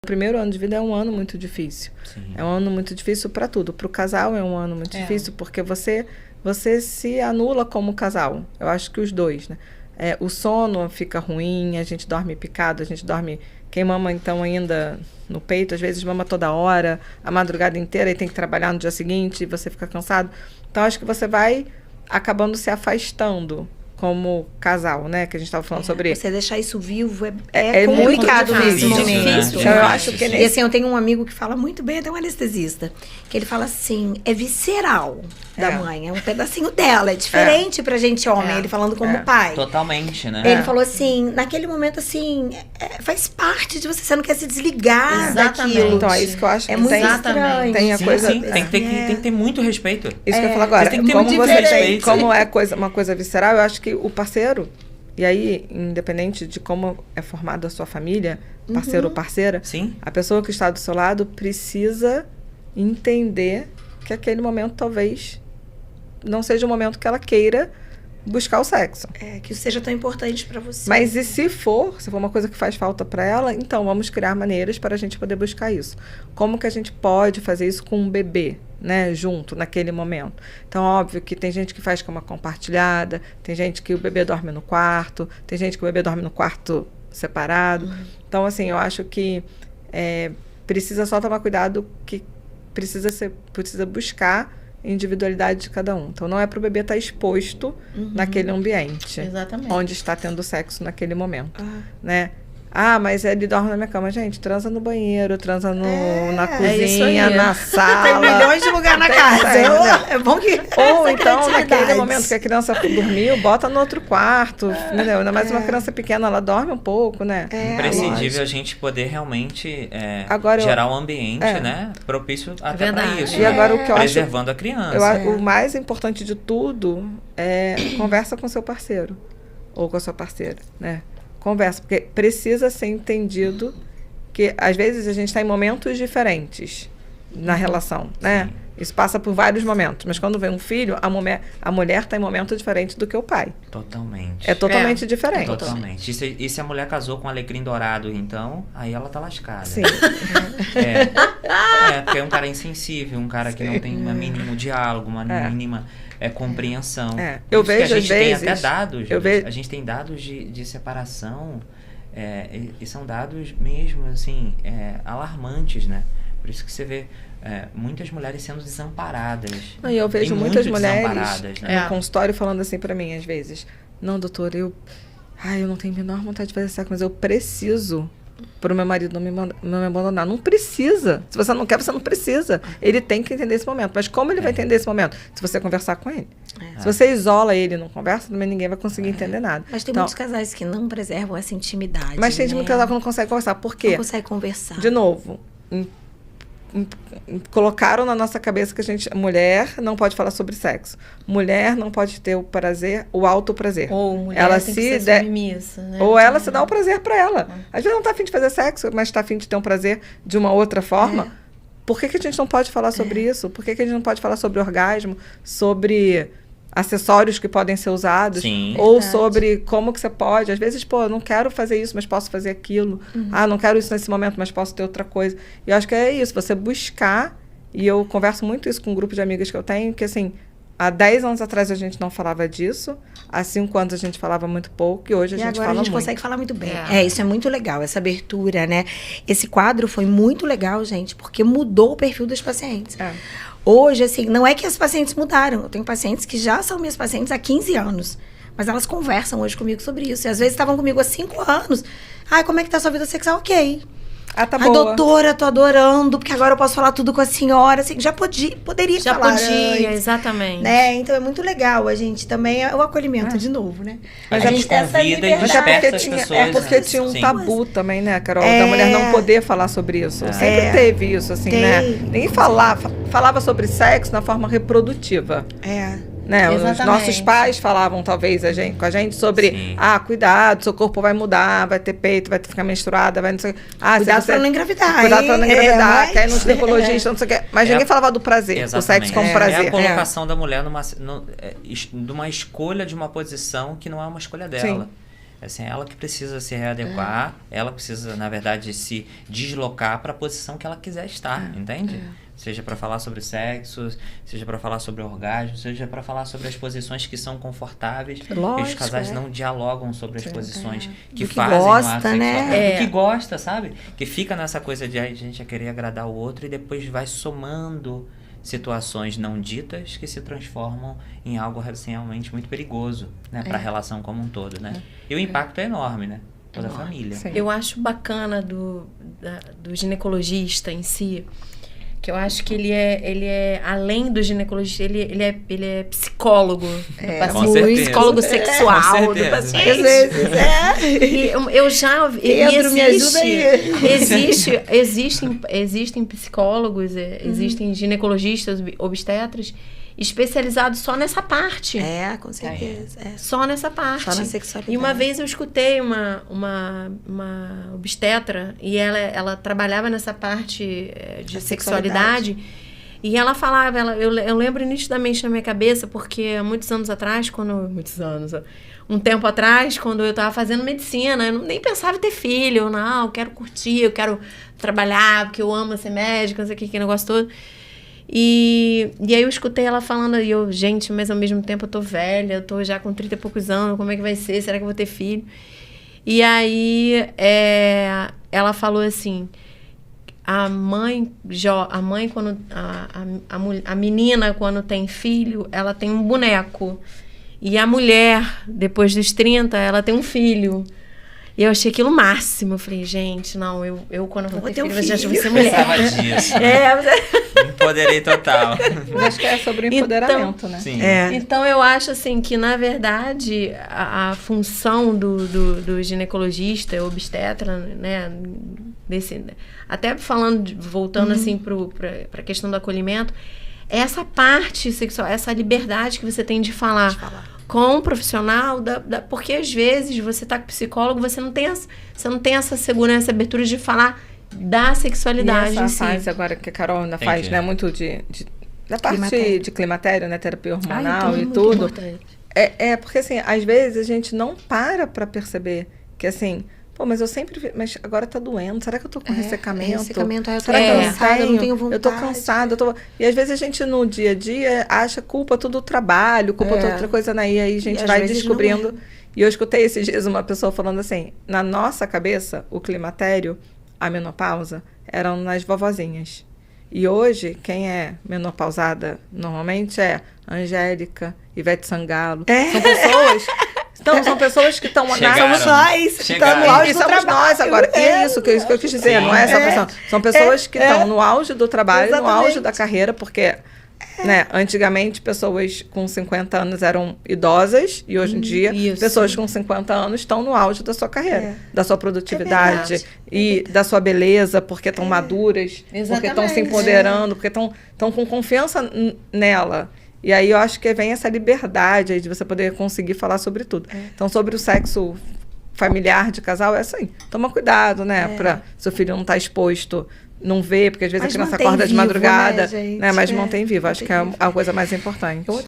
primeiro ano de vida é um ano muito difícil. Sim. É um ano muito difícil para tudo. Para o casal é um ano muito difícil, porque você se anula como casal. Eu acho que os dois, né? O sono fica ruim, a gente dorme picado, a gente dorme... Quem mama, então, ainda no peito, às vezes mama toda hora, a madrugada inteira, e tem que trabalhar no dia seguinte, e você fica cansado. Então, acho que você vai acabando se afastando como casal, né? Que a gente estava falando sobre... Você deixar isso vivo é complicado muito nesse difícil, momento. Então, eu acho que E assim, eu tenho um amigo que fala muito bem, até um anestesista, que ele fala assim, é visceral da mãe, é um pedacinho dela, é diferente pra gente homem, ele falando como pai. Totalmente, né? Ele falou assim, naquele momento assim, faz parte de você, você não quer se desligar daquilo. Então, é isso que eu acho que muito estranho. Tem a coisa... Sim, tem que ter muito respeito. Isso que eu falo agora, tem que ter muito respeito. como é uma coisa visceral, eu acho que o parceiro, e aí, independente de como é formada a sua família, parceiro ou parceira, a pessoa que está do seu lado precisa entender que aquele momento talvez não seja o momento que ela queira buscar o sexo. Que isso seja tão importante para você. Mas e se for uma coisa que faz falta para ela, então vamos criar maneiras para a gente poder buscar isso. Como que a gente pode fazer isso com um bebê, né, junto, naquele momento? Então, óbvio que tem gente que faz cama compartilhada, tem gente que o bebê dorme no quarto, tem gente que o bebê dorme no quarto separado. Então, assim, eu acho que precisa só tomar cuidado, que precisa buscar individualidade de cada um. Então, não é para o bebê estar exposto naquele ambiente. Exatamente. Onde está tendo sexo naquele momento, né? Mas ele dorme na minha cama. Gente, transa no banheiro, transa na cozinha, na sala. Tem milhões de lugares na casa. É bom que... Ou então, naquele momento que a criança dormiu, bota no outro quarto, entendeu? Ainda mais uma criança pequena, ela dorme um pouco, né? Imprescindível a gente poder realmente gerar um ambiente, né? Propício até para isso. E agora, o que eu preservando a criança. O mais importante de tudo é conversa com seu parceiro ou com a sua parceira, né? Conversa, porque precisa ser entendido que às vezes a gente está em momentos diferentes na relação, né? Isso passa por vários momentos, mas quando vem um filho, a mulher está em momento diferente do que o pai. Totalmente. É totalmente diferente. Totalmente. E se a mulher casou com um alecrim dourado, então, aí ela tá lascada. Sim. Porque é um cara insensível, um cara que não tem um mínimo diálogo, uma mínima compreensão. Eu vejo, às vezes... A gente tem até dados, a gente tem dados de separação, e são dados mesmo, assim, alarmantes, né? Por isso que você vê muitas mulheres sendo desamparadas. E eu vejo muitas mulheres né? no consultório falando assim pra mim, às vezes, não, doutor, eu não tenho a menor vontade de fazer sexo, mas eu preciso para o meu marido não me abandonar. Não precisa. Se você não quer, você não precisa. Ele tem que entender esse momento. Mas como ele vai entender esse momento? Se você conversar com ele. Se você isola ele e não conversa, também ninguém vai conseguir entender nada. Mas tem muitos casais que não preservam essa intimidade. Mas tem muito casal que não consegue conversar. Por quê? Não consegue conversar. De novo, colocaram na nossa cabeça que mulher não pode falar sobre sexo. Mulher não pode ter o prazer, o alto prazer. Ou mulher ela tem que ser submissa, né? Ou ela se dá o prazer para ela. Às vezes não está a fim de fazer sexo, mas está a fim de ter um prazer de uma outra forma. Por que a gente não pode falar sobre isso? Por que a gente não pode falar sobre orgasmo, sobre acessórios que podem ser usados? Sim. Ou sobre como que você pode. Às vezes, eu não quero fazer isso, mas posso fazer aquilo. Não quero isso nesse momento, mas posso ter outra coisa. E eu acho que é isso, você buscar, e eu converso muito isso com um grupo de amigas que eu tenho, que assim, há 10 anos atrás a gente não falava disso, há 5 anos a gente falava muito pouco, e hoje a gente fala muito. Agora a gente consegue falar muito bem. Isso é muito legal, essa abertura, né? Esse quadro foi muito legal, gente, porque mudou o perfil dos pacientes. Hoje, assim, não é que as pacientes mudaram. Eu tenho pacientes que já são minhas pacientes há 15 anos. Mas elas conversam hoje comigo sobre isso. E às vezes estavam comigo há 5 anos. Como é que tá a sua vida sexual? Ok. Tá boa. Doutora, tô adorando, porque agora eu posso falar tudo com a senhora. Assim, poderia falar antes, exatamente. Né? Então é muito legal. A gente também é o acolhimento de novo, né? Mas a gente convida e desperta as pessoas. Porque tinha um tabu também, né, Carol? Da mulher não poder falar sobre isso. Sempre teve isso, assim, né? Ninguém falava sobre sexo na forma reprodutiva. Né? Os nossos pais falavam, talvez, com a gente sobre cuidado, seu corpo vai mudar, vai ter peito, vai ficar menstruada, vai não sei o que. Cuidado pra não engravidar. Cuidado pra não engravidar, quer ir no ginecologista, não sei o que. Mas ninguém falava do prazer, o sexo como prazer. É a colocação da mulher numa escolha de uma posição que não é uma escolha dela. Assim, ela que precisa se readequar, ela precisa, na verdade, se deslocar para a posição que ela quiser estar, entende? Seja para falar sobre sexo, seja para falar sobre orgasmo, seja para falar sobre as posições que são confortáveis. Lógico, e os casais não dialogam sobre as posições que do que fazem gosta, o ato sexual. né? Do que gosta, sabe? Que fica nessa coisa de a gente querer agradar o outro e depois vai somando situações não ditas que se transformam em algo assim, realmente muito perigoso, né? Para a relação como um todo, né? E o impacto é enorme, né? Toda a família. Sim. Eu acho bacana do ginecologista em si, que eu acho que ele é além do ginecologista, ele é psicólogo do paciente, psicólogo sexual do paciente. Às vezes, E eu já vi. Pedro, me ajuda aí. Existem psicólogos, existem ginecologistas, obstetras especializados só nessa parte. Com certeza. Só nessa parte. Só na sexualidade. E uma vez eu escutei uma obstetra e ela trabalhava nessa parte de sexualidade. E ela falava, eu lembro nitidamente na minha cabeça, porque muitos anos atrás, um tempo atrás, quando eu estava fazendo medicina, eu nem pensava em ter filho, não, eu quero curtir, eu quero trabalhar, porque eu amo ser médica, não sei o que negócio todo. E aí eu escutei ela falando, e eu, gente, mas ao mesmo tempo eu tô velha, eu tô já com 30 e poucos anos, como é que vai ser? Será que eu vou ter filho? E aí ela falou assim, a mãe quando a menina quando tem filho, ela tem um boneco. E a mulher, depois dos 30, ela tem um filho. E eu achei aquilo o máximo. Eu falei, gente, não, eu quando vou ter filho, eu já vou ser mulher. Pensava disso. Empoderei total. Mas acho que é sobre o empoderamento, né? Sim. Então, eu acho, assim, que, na verdade, a função do ginecologista, obstetra, né, até voltando, assim, para a questão do acolhimento, é essa parte sexual, essa liberdade que você tem de falar. Com um profissional, porque às vezes você tá com psicólogo, você não tem essa segurança, abertura de falar da sexualidade e essa em si. fase agora que a Carol ainda faz, né, muito da parte de climatério, né, terapia hormonal e tudo. Porque assim, às vezes a gente não para perceber que assim, pô, mas eu sempre... Mas agora tá doendo. Será que eu tô com ressecamento? Será que eu não tenho vontade? Eu tô cansada. E às vezes a gente, no dia a dia, acha culpa tudo do trabalho, culpa toda outra coisa, né? E aí a gente vai descobrindo... E eu escutei esses dias uma pessoa falando assim, na nossa cabeça, o climatério, a menopausa, eram nas vovozinhas. E hoje, quem é menopausada normalmente é Angélica, Ivete Sangalo. São pessoas... Então, são pessoas que estão... Somos nós, que estão no auge do trabalho. Nós agora. E é isso que eu quis dizer, não é essa questão. São pessoas que estão no auge do trabalho, no auge da carreira, porque né, antigamente pessoas com 50 anos eram idosas e hoje em dia pessoas com 50 anos estão no auge da sua carreira, da sua produtividade e da sua beleza, porque estão maduras, porque estão se empoderando, porque estão com confiança nela. E aí eu acho que vem essa liberdade aí de você poder conseguir falar sobre tudo. Então, sobre o sexo familiar de casal, é assim, toma cuidado, né? Pra seu filho não estar exposto, não ver, porque às vezes a criança acorda de madrugada, né? Mas mantém vivo, acho que é a coisa mais importante.